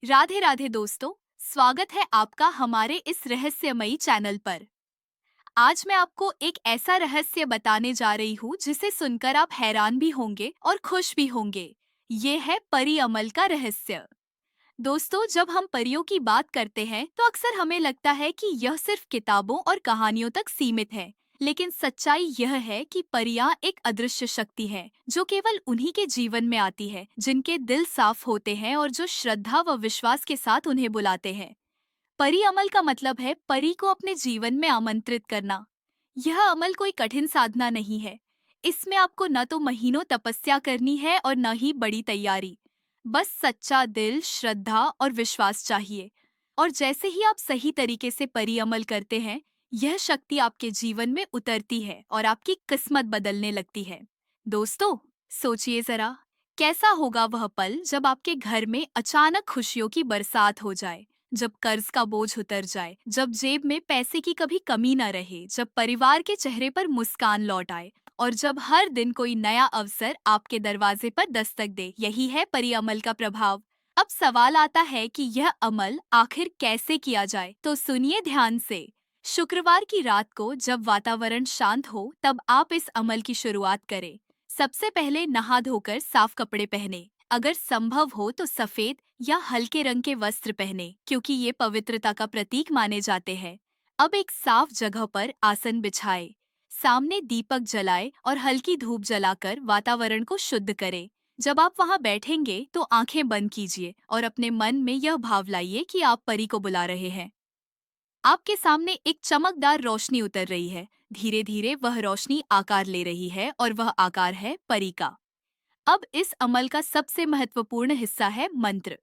राधे राधे दोस्तों, स्वागत है आपका हमारे इस रहस्यमयी चैनल पर। आज मैं आपको एक ऐसा रहस्य बताने जा रही हूँ जिसे सुनकर आप हैरान भी होंगे और खुश भी होंगे। ये है परी अमल का रहस्य। दोस्तों, जब हम परियों की बात करते हैं तो अक्सर हमें लगता है कि यह सिर्फ किताबों और कहानियों तक सीमित है। लेकिन सच्चाई यह है कि परियां एक अदृश्य शक्ति है जो केवल उन्हीं के जीवन में आती है जिनके दिल साफ होते हैं और जो श्रद्धा व विश्वास के साथ उन्हें बुलाते हैं। परी अमल का मतलब है परी को अपने जीवन में आमंत्रित करना। यह अमल कोई कठिन साधना नहीं है। इसमें आपको न तो महीनों तपस्या करनी है और न ही बड़ी तैयारी। बस सच्चा दिल, श्रद्धा और विश्वास चाहिए। और जैसे ही आप सही तरीके से परी अमल करते हैं, यह शक्ति आपके जीवन में उतरती है और आपकी किस्मत बदलने लगती है। दोस्तों, सोचिए जरा, कैसा होगा वह पल जब आपके घर में अचानक खुशियों की बरसात हो जाए, जब कर्ज का बोझ उतर जाए, जब जेब में पैसे की कभी कमी न रहे, जब परिवार के चेहरे पर मुस्कान लौट आए और जब हर दिन कोई नया अवसर आपके दरवाजे पर दस्तक दे। यही है परी अमल का प्रभाव। अब सवाल आता है कि यह अमल आखिर कैसे किया जाए, तो सुनिए ध्यान से। शुक्रवार की रात को जब वातावरण शांत हो, तब आप इस अमल की शुरुआत करें। सबसे पहले नहा धोकर साफ कपड़े पहने। अगर संभव हो तो सफेद या हल्के रंग के वस्त्र पहने, क्योंकि ये पवित्रता का प्रतीक माने जाते हैं। अब एक साफ जगह पर आसन बिछाए, सामने दीपक जलाए और हल्की धूप जलाकर वातावरण को शुद्ध करें। जब आप वहां बैठेंगे तो आंखें बंद कीजिए और अपने मन में यह भाव लाइए कि आप परी को बुला रहे हैं। आपके सामने एक चमकदार रोशनी उतर रही है। धीरे धीरे वह रोशनी आकार ले रही है और वह आकार है परी का। अब इस अमल का सबसे महत्वपूर्ण हिस्सा है मंत्र।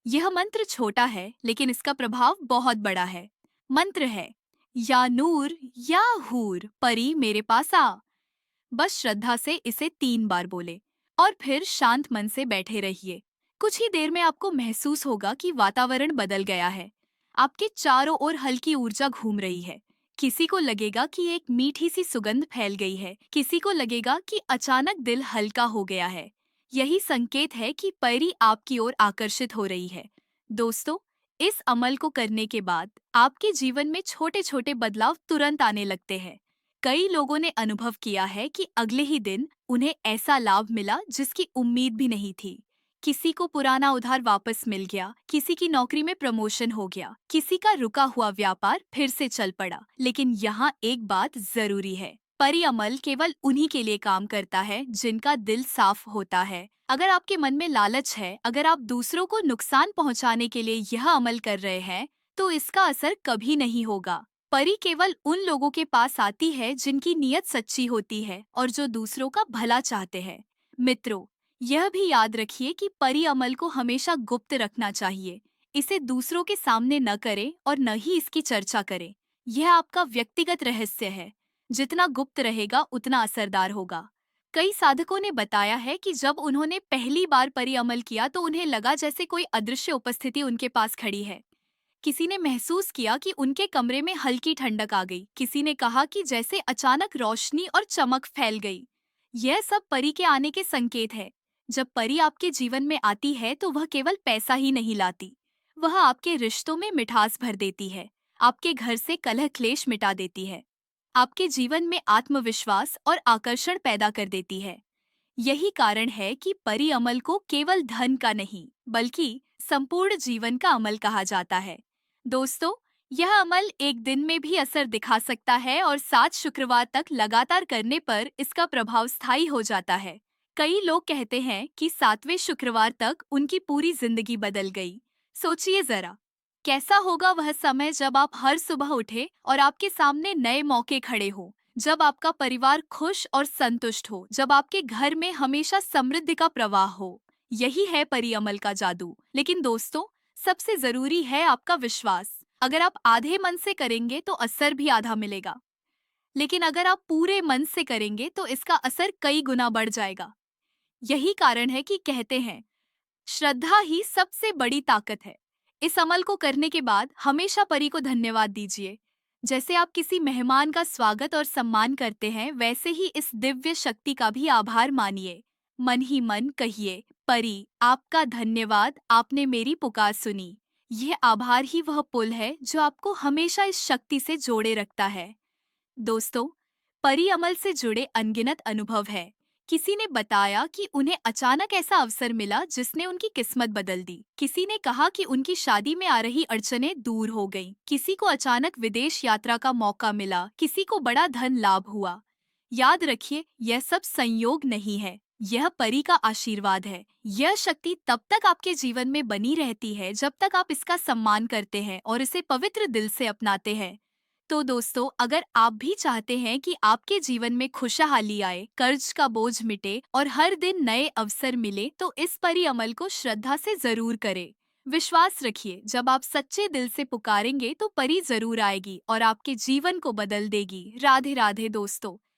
यह मंत्र छोटा है लेकिन इसका प्रभाव बहुत बड़ा है। मंत्र है, या नूर या हूर परी मेरे पास आ। बस श्रद्धा से इसे 3 बार बोले और फिर शांत मन से बैठे रहिए। कुछ ही देर में आपको महसूस होगा कि वातावरण बदल गया है। आपके चारों ओर हल्की ऊर्जा घूम रही है। किसी को लगेगा कि एक मीठी सी सुगंध फैल गई है, किसी को लगेगा कि अचानक दिल हल्का हो गया है। यही संकेत है कि परी आपकी ओर आकर्षित हो रही है। दोस्तों, इस अमल को करने के बाद आपके जीवन में छोटे छोटे बदलाव तुरंत आने लगते हैं। कई लोगों ने अनुभव किया है कि अगले ही दिन उन्हें ऐसा लाभ मिला जिसकी उम्मीद भी नहीं थी। किसी को पुराना उधार वापस मिल गया, किसी की नौकरी में प्रमोशन हो गया, किसी का रुका हुआ व्यापार फिर से चल पड़ा। लेकिन यहाँ एक बात जरूरी है, परी अमल केवल उन्हीं के लिए काम करता है जिनका दिल साफ होता है। अगर आपके मन में लालच है, अगर आप दूसरों को नुकसान पहुँचाने के लिए यह अमल कर रहे हैं, तो इसका असर कभी नहीं होगा। परी केवल उन लोगों के पास आती है जिनकी नीयत सच्ची होती है और जो दूसरों का भला चाहते हैं। मित्रों, यह भी याद रखिए कि परी अमल को हमेशा गुप्त रखना चाहिए। इसे दूसरों के सामने न करें और न ही इसकी चर्चा करें। यह आपका व्यक्तिगत रहस्य है। जितना गुप्त रहेगा उतना असरदार होगा। कई साधकों ने बताया है कि जब उन्होंने पहली बार परी अमल किया तो उन्हें लगा जैसे कोई अदृश्य उपस्थिति उनके पास खड़ी है। किसी ने महसूस किया कि उनके कमरे में हल्की ठंडक आ गई। किसी ने कहा कि जैसे अचानक रोशनी और चमक फैल गई। यह सब परी के आने के संकेत है। जब परी आपके जीवन में आती है तो वह केवल पैसा ही नहीं लाती, वह आपके रिश्तों में मिठास भर देती है, आपके घर से कलह क्लेश मिटा देती है, आपके जीवन में आत्मविश्वास और आकर्षण पैदा कर देती है। यही कारण है कि परी अमल को केवल धन का नहीं बल्कि संपूर्ण जीवन का अमल कहा जाता है। दोस्तों, यह अमल एक दिन में भी असर दिखा सकता है और 7 शुक्रवार तक लगातार करने पर इसका प्रभाव स्थायी हो जाता है। कई लोग कहते हैं कि 7वें शुक्रवार तक उनकी पूरी जिंदगी बदल गई। सोचिए जरा, कैसा होगा वह समय जब आप हर सुबह उठे और आपके सामने नए मौके खड़े हो, जब आपका परिवार खुश और संतुष्ट हो, जब आपके घर में हमेशा समृद्धि का प्रवाह हो। यही है परी अमल का जादू। लेकिन दोस्तों, सबसे जरूरी है आपका विश्वास। अगर आप आधे मन से करेंगे तो असर भी आधा मिलेगा, लेकिन अगर आप पूरे मन से करेंगे तो इसका असर कई गुना बढ़ जाएगा। यही कारण है कि कहते हैं, श्रद्धा ही सबसे बड़ी ताकत है। इस अमल को करने के बाद हमेशा परी को धन्यवाद दीजिए। जैसे आप किसी मेहमान का स्वागत और सम्मान करते हैं, वैसे ही इस दिव्य शक्ति का भी आभार मानिए। मन ही मन कहिए, परी, आपका धन्यवाद, आपने मेरी पुकार सुनी। यह आभार ही वह पुल है जो आपको हमेशा इस शक्ति से जोड़े रखता है। दोस्तों, परी अमल से जुड़े अनगिनत अनुभव है। किसी ने बताया कि उन्हें अचानक ऐसा अवसर मिला जिसने उनकी किस्मत बदल दी। किसी ने कहा कि उनकी शादी में आ रही अड़चनें दूर हो गईं। किसी को अचानक विदेश यात्रा का मौका मिला, किसी को बड़ा धन लाभ हुआ। याद रखिए, यह सब संयोग नहीं है, यह परी का आशीर्वाद है। यह शक्ति तब तक आपके जीवन में बनी रहती है जब तक आप इसका सम्मान करते हैं और इसे पवित्र दिल से अपनाते हैं। तो दोस्तों, अगर आप भी चाहते हैं कि आपके जीवन में खुशहाली आए, कर्ज का बोझ मिटे और हर दिन नए अवसर मिले, तो इस परी अमल को श्रद्धा से जरूर करें। विश्वास रखिए, जब आप सच्चे दिल से पुकारेंगे तो परी जरूर आएगी और आपके जीवन को बदल देगी। राधे राधे दोस्तों।